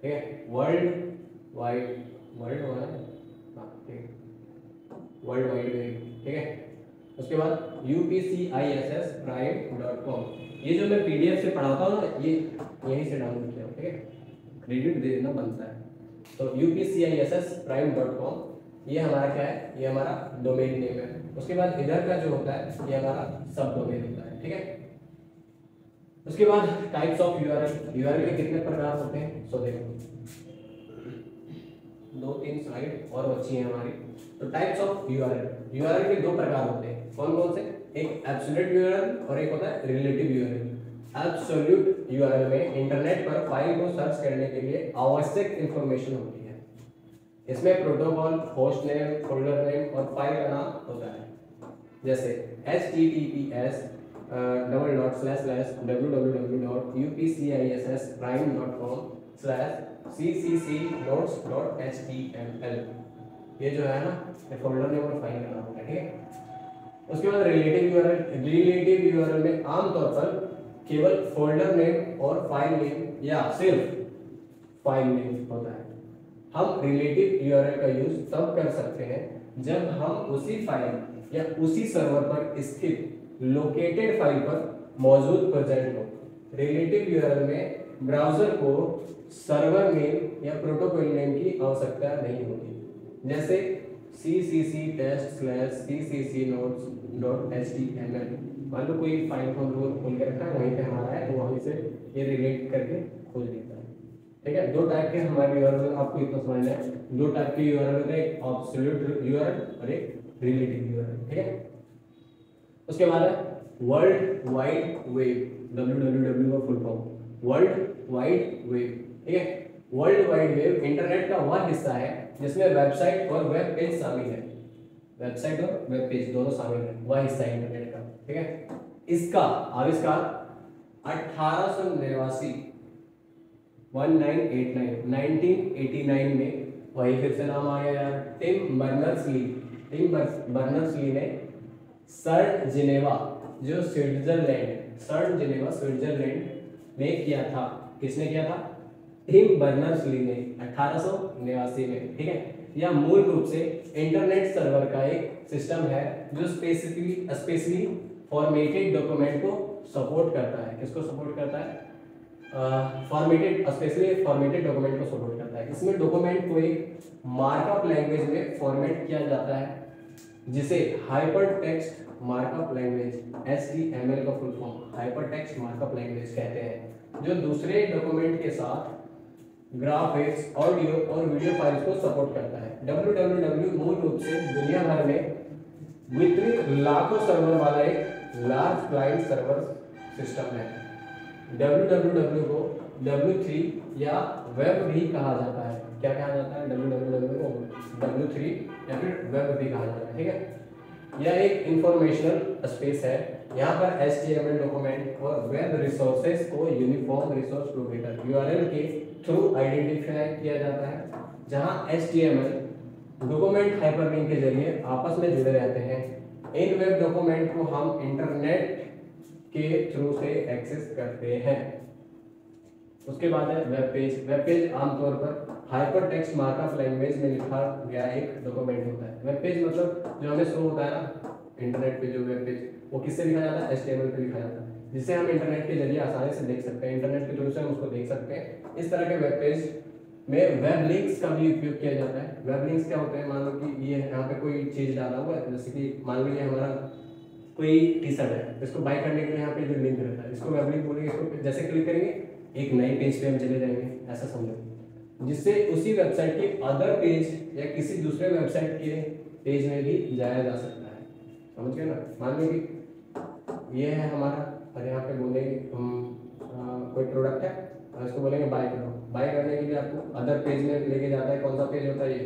Speaker 1: ठीक है, वर्ल्ड वाइड वेब, ठीक है। उसके बाद UPCISS prime.com, ये जो मैं PDF से पढ़ाता हूँ ना, ये यहीं से डाउनलोड किया, ठीक है, क्रेडिट दे देना बनता है। तो UPCISS prime.com ये हमारा क्या है? ये हमारा डोमेन नेम है। उसके बाद इधर का जो होता है ये हमारा सब डोमेन होता है, ठीक है। उसके बाद टाइप्स ऑफ यूआरएल के कितने प्रकार होते हैं? सो देखो 2-3 स्लाइड और बची है हमारी। तो टाइप्स ऑफ यूआरएल के 2 प्रकार होते हैं। कौन कौन से? एक एब्सोल्यूट यूआरएल और एक होता है रिलेटिव यूआरएल। एब्सोल्यूट यूआरएल में इंटरनेट पर फाइल को सर्च करने के लिए आवश्यक इंफॉर्मेशन होती है। इसमें protocol, host name, folder name और फाइल का नाम होता है। जैसे https://www.upciprime.com/cccnotes.html, ये जो है ना, ये फोल्डर नेम और फाइल का नाम होता है, ठीक है। उसके बाद रिलेटिव यूआरएल में आमतौर पर केवल फोल्डर नेम और फाइल नेम या सिर्फ फाइल नेम होता है। हम रिलेटिव यूआरएल का यूज तब कर सकते हैं जब हम उसी फाइल या उसी सर्वर पर स्थित लोकेटेड फाइल पर मौजूद प्रेजेंट हो। रिलेटिव यूआरएल में ब्राउज़र को सर्वर नेम या प्रोटोकॉल नेम की आवश्यकता नहीं होती, जैसे cctest/cccnotes.html। मान लो कोई फाइल को हम लोग खोल के रखा है, वहीं पे हमारा है, तो वहीं से ये रिलेट करके खोल देता है, ठीक है। 2 टाइप के हमारे यूआरएल, आपको इतना समझना है, 2 टाइप के यूआरएल होते हैं, एक एब्सोल्यूट यूआरएल और एक रिलेटिव यूआरएल, ठीक है। उसके बाद है वर्ल्ड वाइड वेब, www का full form world wide web, ठीक है। वर्ल्ड वाइड वेब इंटरनेट का वह हिस्सा है जिसमें वेबसाइट और वेब पेज शामिल है। वेबसाइट और वेब पेज दोनों शामिल है, वह हिस्सा है इंटरनेट का, ठीक है। इसका आविष्कार 1989 में, वही फिर से नाम आ गया यार, टिम बर्नर्स-ली ने सर्न जिनेवा स्विट्जरलैंड में किया था। किसने किया था? टिम बर्नर्स-ली ने 1889 में, ठीक है। यह मूल रूप से इंटरनेट सर्वर का एक सिस्टम है जो स्पेशली फॉर्मेटेड डॉक्यूमेंट को सपोर्ट करता है। किसको सपोर्ट करता है? स्पेशली फॉर्मेटेड डॉक्यूमेंट को सपोर्ट करता है। इसमें डॉक्यूमेंट को एक मार्कअप लैंग्वेज में फॉर्मेट किया जाता है जिसे hyper text markup language, HTML का full form hyper text markup language कहते हैं, जो दूसरे डॉक्यूमेंट के साथ ग्राफिक्स, ऑडियो और वीडियो फाइल्स को सपोर्ट करता है। www मूल रूप से दुनिया भर में वितरित लाखों सर्वर वाला एक लार्ज क्लाइंट सर्वर सिस्टम है। www को W3 या वेब भी कहा जाता है। क्या कहा जाता है? www को W3 या फिर वेब भी कहा जाता है, ठीक है। यह एक इंफॉर्मेशनल स्पेस है। यहाँ पर HTML डॉक्यूमेंट और वेब रिसोर्सेज को यूनिफॉर्म रिसोर्स लोकेटर URL के थ्रू आइडेंटिफाई किया जाता है, जहाँ HTML डॉक्यूमेंट हाइपरलिंक के जरिए आपस में जुड़े रहते हैं। इन वेब डॉक्यूमेंट को हम इंटरनेट के थ्रू से एक्सेस करते हैं। उसके बाद है वेब पेज आमतौर पर हाइपर टेक्स्ट मार्कअप लैंग्वेज में लिखा गया एक डॉक्यूमेंट होता है। वेब पेज मतलब जो हमें शो होता है ना इंटरनेट पे, जो वेब पेज, वो किससे लिखा जाता है? HTML पे लिखा जाता है, जिसे हम इंटरनेट के जरिए आसानी से देख सकते हैं। इंटरनेट के थ्रू से हम उसको देख सकते हैं। इस तरह के वेब पेज में वेब लिंक्स का भी उपयोग किया जाता है। वेब लिंक्स क्या होते हैं, मान लो कि ये यहाँ पे कोई चीज़ डाला हुआ है, जैसे कि मान लो ये हमारा कोई टी शर्ट है, इसको बाय करने के लिए यहाँ पे जो लिंक रहता है इसको वेब लिंक बोलेंगे। इसको जैसे क्लिक करेंगे एक नए पेज पे हम चले जाएंगे, ऐसा समझो, जिससे उसी वेबसाइट के अदर पेज या किसी दूसरे वेबसाइट के पेज में भी जाया जा सकता है। समझ गए ना। मान लो कि ये है हमारा, और यहाँ पे बोलेंगे हम कोई प्रोडक्ट है और इसको बोलेंगे बाय करो। बाय करने के लिए आपको अदर पेज में लेके जाता है। कौन सा पेज होता है, ये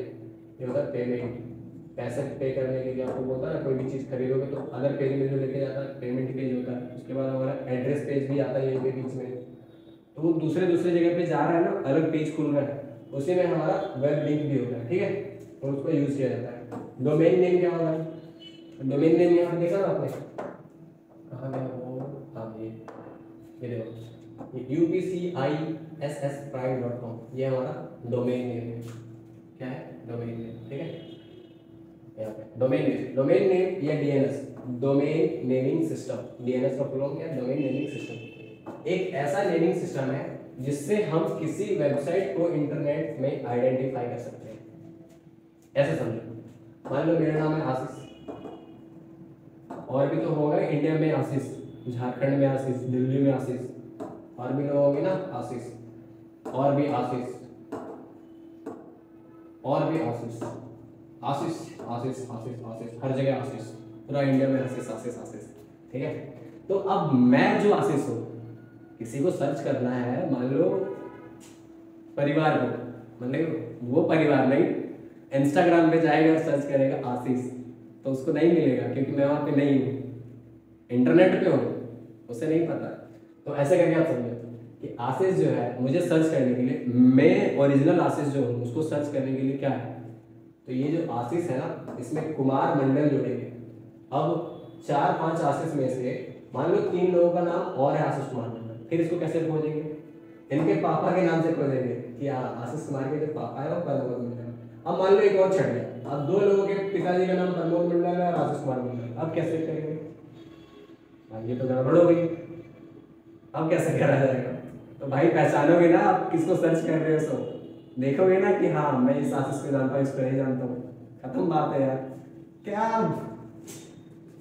Speaker 1: होता है पेमेंट। पैसे पे करने के लिए आपको बोलता है ना, कोई भी चीज़ खरीदोगे तो अदर पेज में जो लेके जाता है पेमेंट पेज होता है। उसके बाद हमारा एड्रेस पेज भी आता है यहीं पे बीच में, तो वो दूसरे जगह पे जा रहा है ना, अलग पेज खुल रहा है, उसी में हमारा वेब लिंक भी होता है। ठीक है, तो उसको यूज़ किया जाता है। डोमेन नेम क्या होगा, डोमेन नेम यहाँ देखा ना आपने, कहाँ गया वो, हाँ ये देखो, upcisprime.com, ये हमारा डोमेन नेम है। क्या है, डोमेन नेम। ठीक है, यहाँ पे डोमेन नेम या DNS, domain naming system. DNS का फुल फॉर्म क्या है, डोमेन नेमिंग सिस्टम। एक ऐसा नेमिंग सिस्टम है जिससे हम किसी वेबसाइट को इंटरनेट में आइडेंटिफाई कर सकते हैं। ऐसे समझो, मान लो मेरा नाम है आशीष, और भी तो होगा इंडिया में आशीष, झारखंड में आशीष, दिल्ली में आशीष, और भी लोग होंगे ना आशीष, और भी आशीष, और भी आशीष, आशीष आशीष आशीष आशीष, हर जगह आशीष, पूरा इंडिया में आशीष आशीष आशीष। ठीक है, तो अब मैं जो आशीष हूँ, किसी को सर्च करना है, मान लो परिवार को, मतलब वो परिवार नहीं, इंस्टाग्राम पे जाएगा और सर्च करेगा आशीष, तो उसको नहीं मिलेगा क्योंकि मैं वहाँ पे नहीं हूँ, इंटरनेट पे हूँ, उसे नहीं पता। तो ऐसे करके आप समझो कि आशीष जो है, मुझे सर्च करने के लिए, मैं ओरिजिनल आशीष जो हूँ उसको सर्च करने के लिए क्या है, तो ये जो आशीष है ना, इसमें कुमार मंडल जुड़ेंगे। अब 4-5 आशीष में से मान लो 3 लोगों का नाम और है आशीष कुमार मंडल, फिर इसको कैसे खोजेंगे, इनके पापा के नाम से खोजेंगे कि हाँ आशीष कुमार के जो पापा है वो प्रमोद मंडल। अब मान लो एक और छट गया, अब 2 लोगों के पिताजी का नाम प्रमोद मंडल है और आशीष कुमार मंडल, अब कैसे करेंगे, ये तो गड़बड़ हो गई, अब कैसे करा जाएगा। तो भाई पहचानोगे ना आप किसको सर्च कर रहे हो, सो देखोगे ना कि हाँ मैं इस आशीष को जानता हूँ, इसको नहीं जानता हूँ, खत्म बात है यार। क्या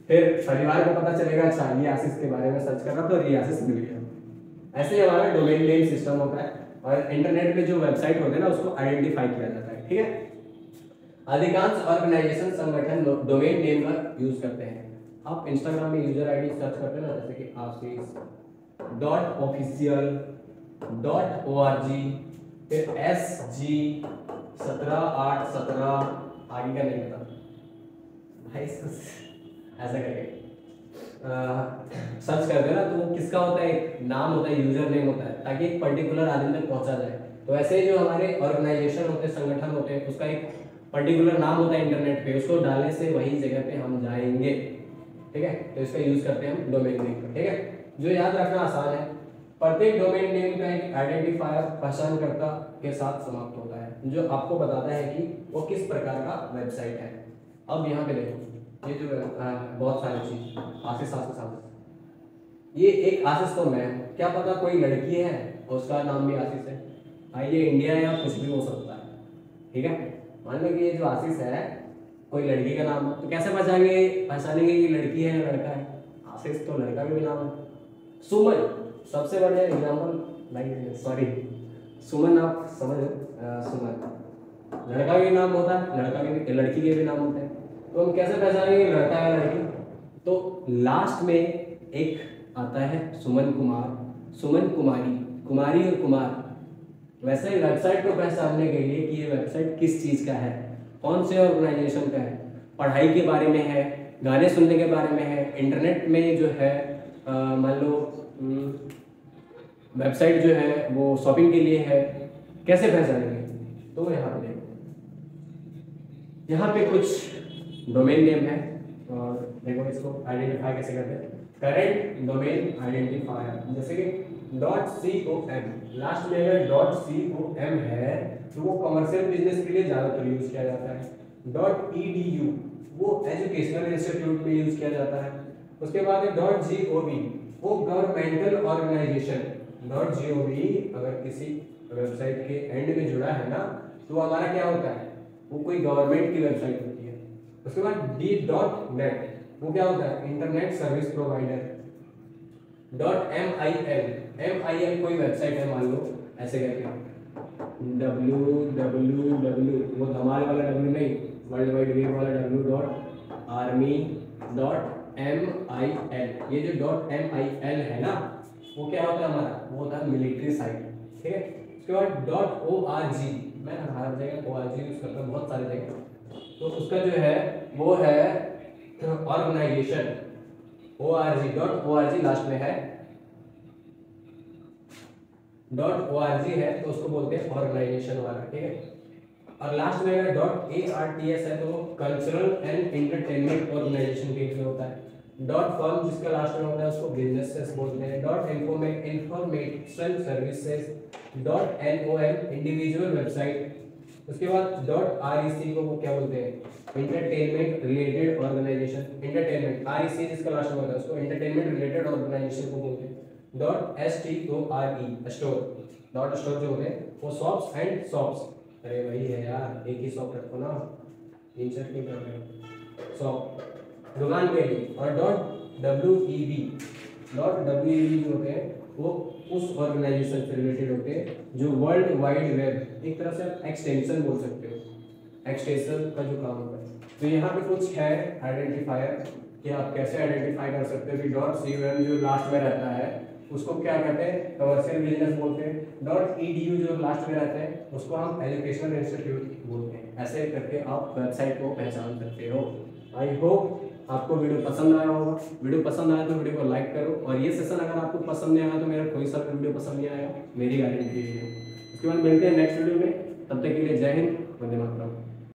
Speaker 1: फिर परिवार को पता चलेगा, अच्छा ये आशीष के बारे में सर्च कर रहा तो ये आशीष मिल गया। ऐसे ही हमारा डोमेन नेम सिस्टम होता है, और इंटरनेट पे जो वेबसाइट होते हैं ना उसको आइडेंटिफाई किया जाता है। ठीक है, अधिकांश ऑर्गेनाइजेशन संगठन डोमेन नेम का यूज करते हैं। आप इंस्टाग्राम में यूजर आईडी सर्च करते हैं ना, जैसे कि आशीष.official.org, फिर SG17817, आगे का नहीं पता भाई, ऐसा करके सर्च करते हैं ना, तो वो किसका होता है, एक नाम होता है, यूजर नेम होता है, ताकि एक पर्टिकुलर आदमी तक पहुंचा जाए। तो ऐसे ही जो हमारे ऑर्गेनाइजेशन होते हैं, संगठन होते हैं, उसका एक पर्टिकुलर नाम होता है इंटरनेट पे, उसको डालने से वही जगह पे हम जाएंगे। ठीक है, तो इसका यूज करते हैं हम डोमेन नेम का। ठीक है, जो याद रखना आसान है, प्रत्येक डोमेन नेम का एक आइडेंटिफायर पहचानकर्ता के साथ समाप्त होता है, जो आपको बताता है कि वो किस प्रकार का वेबसाइट है। अब यहाँ पे देखो, ये जो बहुत सारी चीज, आशीष आशीष आशीष, ये एक आशीष तो मैं, क्या पता कोई लड़की है उसका नाम भी आशीष है, भाई ये इंडिया या कुछ भी हो सकता है। ठीक है, मान लो कि ये जो आशीष है कोई लड़की का नाम है, तो कैसे पहचानेंगे कि लड़की है या लड़का है, आशीष तो लड़का का भी नाम है। सुमन सबसे बढ़िया एग्जाम्पल, लाइक सॉरी सुमन, आप समझ सुमन लड़का का भी नाम होता है, लड़का के भी, लड़की के भी नाम होते हैं, तो हम कैसे पहचानेंगे लड़का है लड़की, तो लास्ट में एक आता है सुमन कुमार, सुमन कुमारी, कुमारी और कुमार। वैसे वेबसाइट को पहचानने के लिए कि ये वेबसाइट किस चीज़ का है, कौन से ऑर्गेनाइजेशन का है, पढ़ाई के बारे में है, गाने सुनने के बारे में है, इंटरनेट में जो है मान लो वेबसाइट जो है वो शॉपिंग के लिए है, कैसे पहचानेंगे, तो यहाँ पे देखो, यहाँ पे कुछ डोमेन नेम है, और देखो इसको आइडेंटिफाई कैसे करते हैं, करेंट डोमेन आइडेंटिफायर, जैसे कि .com, लास्ट में अगर .com है तो वो कमर्शियल बिजनेस के लिए ज़्यादातर यूज किया जाता है। .edu वो एजुकेशनल इंस्टीट्यूट में यूज किया जाता है। उसके बाद है .gov वो गवर्नमेंटल ऑर्गेनाइजेशन, .gov अगर किसी वेबसाइट के एंड में जुड़ा है ना, तो वो हमारा क्या होता है, वो कोई गवर्नमेंट की वेबसाइट होती है। उसके बाद D.net वो क्या होता है, इंटरनेट सर्विस प्रोवाइडर। .mil कोई वेबसाइट है, मान लो ऐसे करके www, वो हमारे वाला W नहीं, वर्ल्ड वाइड वेब वाला w.army.mil, ये जो .mil है ना, वो क्या होता है हमारा, वो होता है मिलिट्री साइट, ठीक है। उसके बाद .org, मैं हर जगह org यूज करता हूँ, बहुत सारी जगह, तो उसका जो है वो है ऑर्गेनाइजेशन, .org लास्ट में है, .org है तो उसको बोलते हैं ऑर्गेनाइजेशन वाला, ठीक है। और लास्ट में अगर .arts है तो कल्चरल एंड एंटरटेनमेंट ऑर्गेनाइजेशन के लिए होता है। .com जिसका लास्ट में होता है उसको बिजनेसेस बोलते हैं। .Information services, .nom individual website. उसके बाद .rec को वो क्या बोलते हैं, entertainment related organisation, entertainment, REC जिसका लास्ट में होता है उसको इंटरटेनमेंट रिलेटेड ऑर्गेनाइजेशन को बोलते हैं। .store स्टोर, .store जो होते हैं वो शॉप्स एंड शॉप्स, अरे वही है यार, एक ही शॉप रखो ना, इंसर्ट नहीं कर रहे हो, शॉप दुकान के लिए। और .web जो होते हैं वो उस ऑर्गेनाइजेशन से रिलेटेड होते हैं जो वर्ल्ड वाइड वेब, एक तरह से आप एक्सटेंशन बोल सकते हो, एक्सटेंशन का जो काम होता है। तो यहाँ पे कुछ है आइडेंटिफायर कि आप कैसे आइडेंटिफाई कर सकते हो कि .com जो लास्ट में रहता है उसको क्या कहते हैं, कमर्शियल बिजनेस बोलते हैं। .edu जो लास्ट में रहता है उसको हम एजुकेशनल इंस्टीट्यूट बोलते हैं। ऐसे करके आप वेबसाइट को पहचान सकते हो। आई होप आपको वीडियो पसंद आया होगा। वीडियो पसंद आया तो वीडियो को लाइक करो, और ये सेशन अगर आपको पसंद नहीं आया तो मेरा कोई सा वीडियो पसंद नहीं आएगा, मेरी गारंटी है। उसके बाद मिलते हैं नेक्स्ट वीडियो में, तब तक के लिए जय हिंद, वंदे मातरम।